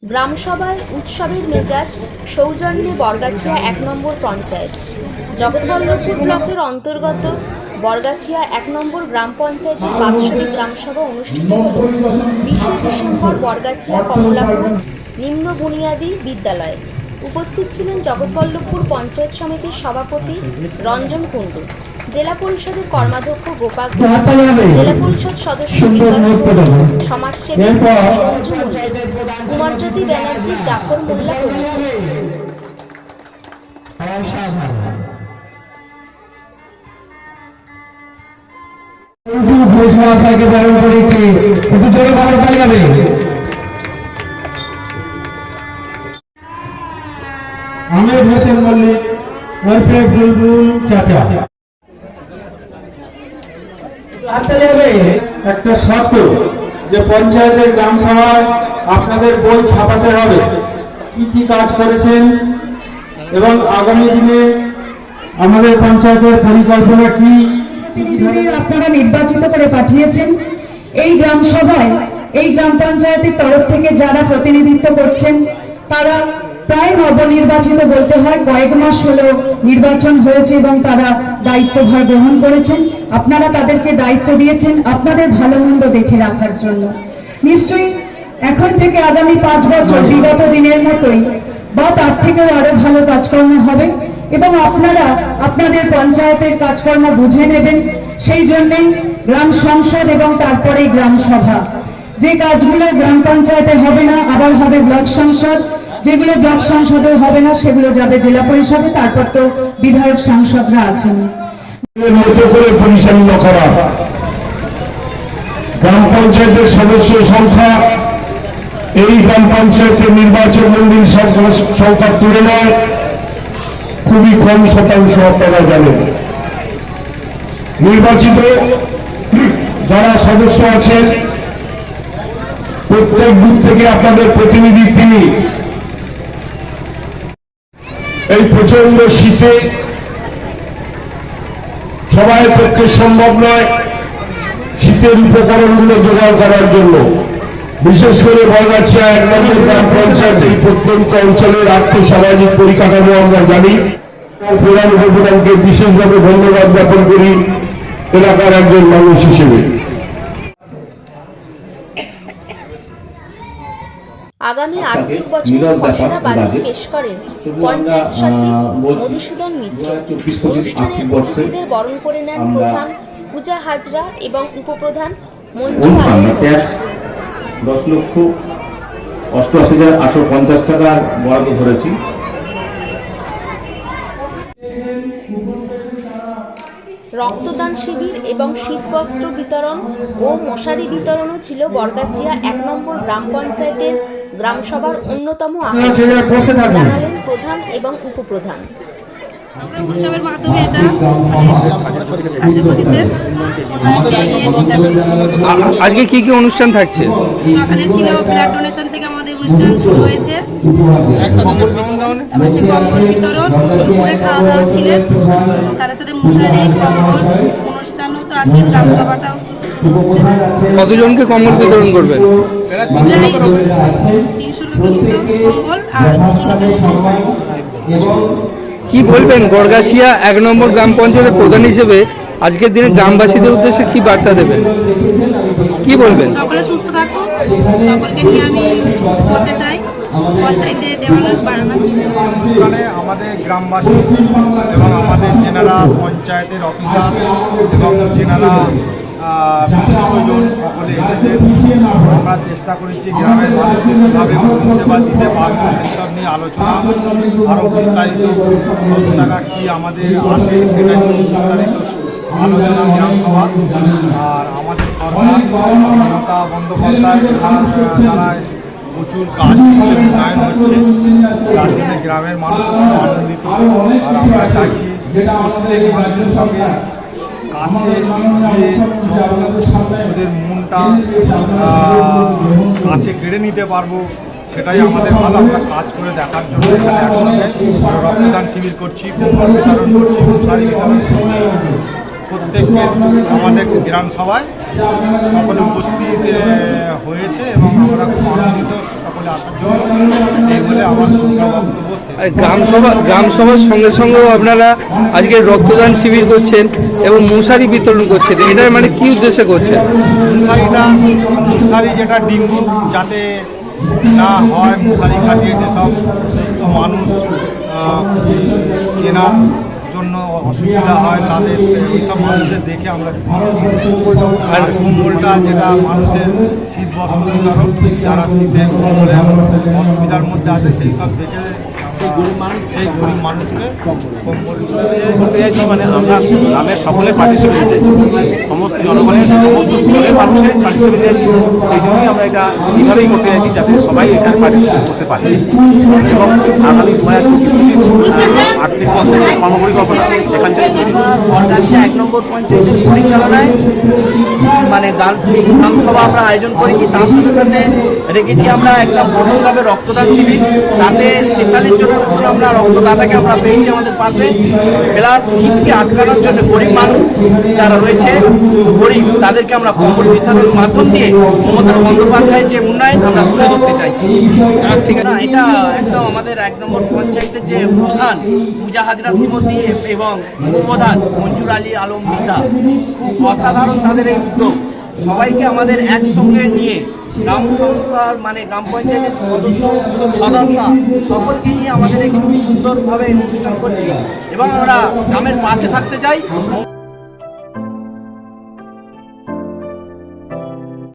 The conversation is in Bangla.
গ্রামসভায় উৎসবের মেজাজ, সৌজন্যে বরগাছিয়া ১ নম্বর পঞ্চায়েত। জগৎবল্লভপুর ব্লকের অন্তর্গত বরগাছিয়া ১ নম্বর গ্রাম পঞ্চায়েতের বাৎসরিক গ্রামসভা অনুষ্ঠিত হল ২০শে ডিসেম্বর বরগাছিয়া কমলাপুর নিম্ন বুনিয়াদী বিদ্যালয়ে। উপস্থিত ছিলেন জগৎবল্লভপুর পঞ্চায়েত সমিতির সভাপতি রঞ্জন কুণ্ডু, জেলা পরিষদের কর্মাধ্যক্ষ গোপাল ঘোষ, জেলা পরিষদ সদস্য বিকাশ ঘোষ, সমাজসেবী সঞ্জু মল্লিক, কুমারজ্যোতি ব্যানার্জি, জাফর মোল্লা প্রমুখ। আহমেদ হোসেন মল্লিক ওরফে বুলবুল চাচা। একটা শর্ত যে পঞ্চায়েতের গ্রাম সভায় আপনাদের বই ছাপাতে হবে, কি কি কাজ করেছেন এবং আগামী দিনে আমাদের পঞ্চায়েতের পরিকল্পনা কি আপনারা নির্বাচিত করে পাঠিয়েছেন। এই গ্রাম সভায় এই গ্রাম পঞ্চায়েতের তরফ থেকে যারা প্রতিনিধিত্ব করছেন তারা প্রায় নবনির্বাচিত বলতে হয়, কয়েক মাস হলেও নির্বাচন হয়েছে এবং তারা দায়িত্বভার গ্রহণ করেছেন। আপনারা তাদেরকে দায়িত্ব দিয়েছেন আপনাদের ভালো মন্দ দেখে রাখার জন্য। নিশ্চয়ই এখন থেকে আগামী 5 বছর বিগত দিনের মতোই বা তার থেকেও আরো ভালো কাজকর্ম হবে এবং আপনারা আপনাদের পঞ্চায়েতের কাজকর্ম বুঝে নেবেন। সেই জন্যই গ্রাম সংসদ এবং তারপরে গ্রাম সভা। যে কাজগুলো গ্রাম পঞ্চায়েতে হবে না আবার হবে ব্লক সংসদ, যেগুলো ব্লক সংসদে হবে না সেগুলো যাবে জেলা পরিষদে, তারপর তো বিধায়ক সাংসদরা আছেন। মতো করে পরিচালনা করা, গ্রাম পঞ্চায়েতের সদস্য সংখ্যা এই গ্রাম পঞ্চায়েতের নির্বাচন মন্ডল সংখ্যার তুলনায় খুবই কম শতাংশ আপনারা জানেন। নির্বাচিত যারা সদস্য আছেন প্রত্যেক বুথ থেকে আপনাদের প্রতিনিধি তিনি। এই প্রচন্ড শীতে সবাই পক্ষে সম্ভব নয় শীতের উপকরণগুলো জোগাড় করার জন্য। বিশেষ করে বরগাছিয়া ১ নম্বর গ্রাম পঞ্চায়েত এই প্রত্যন্ত অঞ্চলের আর্থসামাজিক পরিকাঠামো আমরা জানি। প্রধান উপপ্রধানকে বিশেষভাবে ধন্যবাদ জ্ঞাপন করি এলাকার একজন মানুষ হিসেবে। আগামী আর্থিক বছরের খসড়া বাজেট পেশ করেন পঞ্চায়েত সচিব মধুসূদন মিত্র। অনুষ্ঠানে অতিথিদের বরণ করে নেন প্রধান পূজা হাজরা এবং উপপ্রধান মঞ্জু আলম। 10,88,850 টাকা বরাদ্দ ধরেছি। রক্তদান শিবির এবং শীতবস্ত্র বিতরণ ও মশারি বিতরণও ছিল বরগাছিয়া ১ নম্বর গ্রাম পঞ্চায়েতের গ্রামসভার অন্যতম আকর্ষণ, জানালেন প্রধান এবং উপপ্রধান। উৎসবের মাধ্যমে এটা আজকে কি কি অনুষ্ঠান থাকছে? সকালে ছিল ব্লাড ডোনেশন থেকে আমাদের অনুষ্ঠান শুরু হয়েছে, কম্বল বিতরণ, দুপুরে খাওয়া দাওয়া ছিলেন, সাথে সাথে মশারি কম্বল অনুষ্ঠানও তো আছে, গ্রাম সভাটাও কতজনকে কম্বল বিতরণ করবেন? 300 কম্বল আর 200 লোকের কি বলবেন বরগাছিয়া ১ নম্বর গ্রাম পঞ্চায়েতের প্রধান হিসেবে আজকের দিনে গ্রামবাসীদের উদ্দেশ্যে কি বার্তা দেবেন? কি বলবেন? সকলে সুস্থ থাকুক, সকলকে নিয়ে আমি চলতে চাই, পঞ্চায়েতে ডেভেলপ বাড়ানোর জন্য। অনুষ্ঠানে আমাদের গ্রামবাসী এবং আমাদের যেনারা পঞ্চায়েতের অফিসার এবং যেনারা বিশিষ্টজন সকলে এসেছে। আমরা চেষ্টা করেছি গ্রামের মানুষকে কীভাবে পরিষেবা দিতে পারবো সেসব নিয়ে আলোচনা, আরও বিস্তারিত কত টাকা কী আমাদের আসে সেটা নিয়ে বিস্তারিত আলোচনা গ্রামসভা। আর আমাদের সরকার মমতা বন্দ্যোপাধ্যায় যারা প্রচুর কাজ হচ্ছে, উন্নয়ন হচ্ছে, তার জন্য গ্রামের মানুষ আনন্দিত। আর আমরা চাইছি প্রত্যেক মানুষের সঙ্গে কাছে গিয়ে ওদের মনটা কাছে কেড়ে নিতে পারবো, সেটাই আমাদের ভালো। আমরা কাজ করে দেখার জন্য এখানে একসঙ্গে রক্তদান শিবির করছি, কম্বল বিতরণ করছি, মশারি বিতরণ করছি। প্রত্যেকের আমাদের গ্রাম সভায় সকলে উপস্থিত হয়েছে এবং আমরা খুব আনন্দিত সকলে আসার জন্য। এই বলে আমার বক্তব্য শেষ। আর গ্রামসভার সঙ্গে সঙ্গেও আপনারা আজকে রক্তদান শিবির করছেন এবং মশারি বিতরণ করছেন, এটার মানে কি উদ্দেশ্যে করছেন? মশারি যেটা ডেঙ্গু যাতে না হয়, মশারি খাটিয়ে যেসব সুস্থ মানুষ কেনার জন্য অসুবিধা হয় তাদের এইসব মানুষদের দেখে আমরা আর কম্বলটা যেটা মানুষের শীত বস্ত্র বিতরণ, যারা শীতে কম্বলে অসুবিধার মধ্যে আছে সেই সব দেখে সেই গরিব মানুষকে কম্বল করতে চাইছি, মানে আমরা গ্রামের সকলে পার্টিসিপেট চাইছি, সমস্ত জনগণের সমস্ত স্তরের মানুষের পার্টিসিপেট চাইছি। সেই জন্যই আমরা এটা এইভাবেই করতে চাইছি যাতে সবাই এখানে পার্টিসিপেট করতে পারে এবং আগামী 2024-25 আর্থিক বছরের কর্মপরিকল্পনা এখান থেকে তৈরি হবে। বরগাছিয়া 1 নম্বর পঞ্চায়েতের পরিচালনায় মানে গ্রামসভা আমরা আয়োজন করেছি। তার সাথে সাথে রেখেছি আমরা একটা বড়ভাবে রক্তদান শিবির, তাতে 43 জনের মতন আমরা রক্তদাতাকে আমরা পেয়েছি আমাদের পাশে। প্লাস শীতকে আটকানোর জন্য গরিব মানুষ যারা রয়েছে গরিব তাদেরকে আমরা কম্বল বিতরণের মাধ্যম দিয়ে মমতা বন্দ্যোপাধ্যায়ের যে উন্নয়ন আমরা তুলে ধরতে চাইছি। ঠিক না, এটা একদম আমাদের 1 নম্বর পঞ্চায়েতের যে প্রধান পূজা হাজরা শ্রীমতী এবং উপপ্রধান মঞ্জুর আলী আলম মিতা, খুব অসাধারণ তাদের এই উদ্যোগ। সবাইকে আমাদের একসঙ্গে নিয়ে গ্রাম সংস্থার মানে গ্রাম পঞ্চায়েতের সদস্য সকলকে নিয়ে আমাদের এখানে সুন্দরভাবে অনুষ্ঠান করছি এবং আমরা গ্রামের পাশে থাকতে চাই।